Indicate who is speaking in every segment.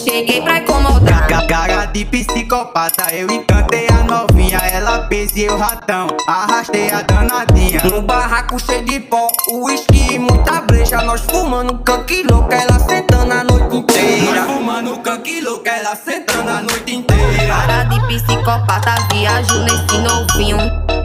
Speaker 1: cheguei pra incomodar.
Speaker 2: Cara de psicopata, eu encantei a novinha. Ela fez e eu ratão, arrastei a danadinha.
Speaker 3: No barraco cheio de pó, uísque e muita breja. Nós fumando canque louca, ela sentando a noite inteira.
Speaker 2: Nós fumando canque louca, ela sentando a noite inteira.
Speaker 1: Cara de psicopata, viajo nesse novinho.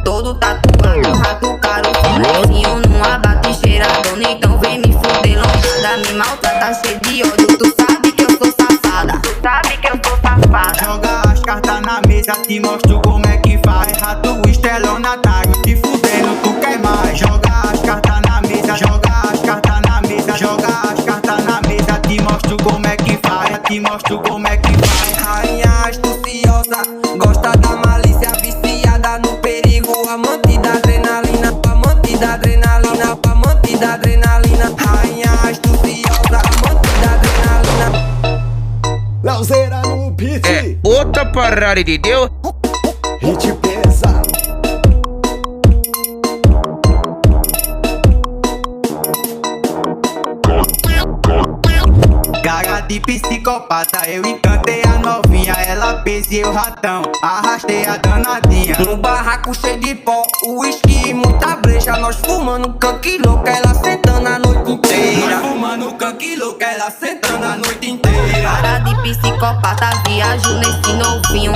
Speaker 1: Todo tatuado, rato caro, sonezinho. Numa bate cheiradona, então vem me fuder longa. Me maltrata, cheio de ódio, tu sabe que eu sou safada. Tu sabe que eu sou safada.
Speaker 2: Joga as cartas na mesa, te mostro como é que faz. Rato, estelona, tá te fudendo, tu quer mais. Joga as cartas na mesa, joga as cartas na mesa, joga as cartas na mesa, te mostro como é que faz, te mostro como é que faz.
Speaker 3: Rainha astuciosa, gosta da malícia, viciada no perigo. Amante da adrenalina, amante da adrenalina, amante da adrenalina. Rainha astuciosa, amante da adrenalina.
Speaker 4: Lauzeira no beat,
Speaker 5: É outra parada, entendeu?
Speaker 4: hit pesado.
Speaker 2: Cara de psicopata, eu encantei a novinha. Ela fez e eu ratão, arrastei a danadinha.
Speaker 3: No barraco cheio de pó, uísque e muita breja. Nós fumando canque louca, ela sentando a noite inteira.
Speaker 2: Nós fumando canque louca, ela sentando a noite inteira.
Speaker 1: Cara de psicopata, viajo nesse novinho.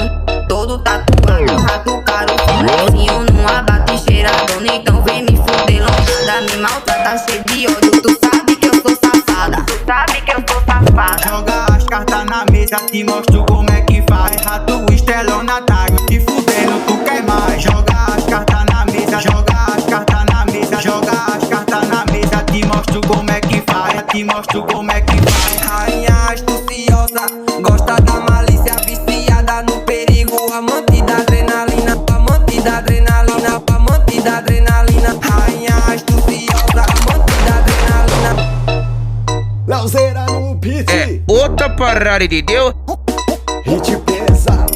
Speaker 1: Todo tatuado, rato caro, sonezinho. Numa bate cheiradona, então vem me fuder longa. Me maltrata, cheio de ódio, tu sabe que eu sou safada. Tu sabe que eu sou safada.
Speaker 2: Joga as cartas na mesa, te mostro como é que faz. Rato, estelona, tá te fudendo, tu quer mais. Joga as cartas na mesa, joga as cartas na mesa, joga as cartas na mesa, te mostro como é que faz, te mostro como é que faz.
Speaker 3: Rainha astuciosa, gosta da malícia, viciada no perigo. Amante da adrenalina, amante da adrenalina, amante da adrenalina. Rainha astuciosa, amante da adrenalina.
Speaker 4: Lauzeira no beat,
Speaker 5: É outra parada, entendeu?
Speaker 4: hit pesado.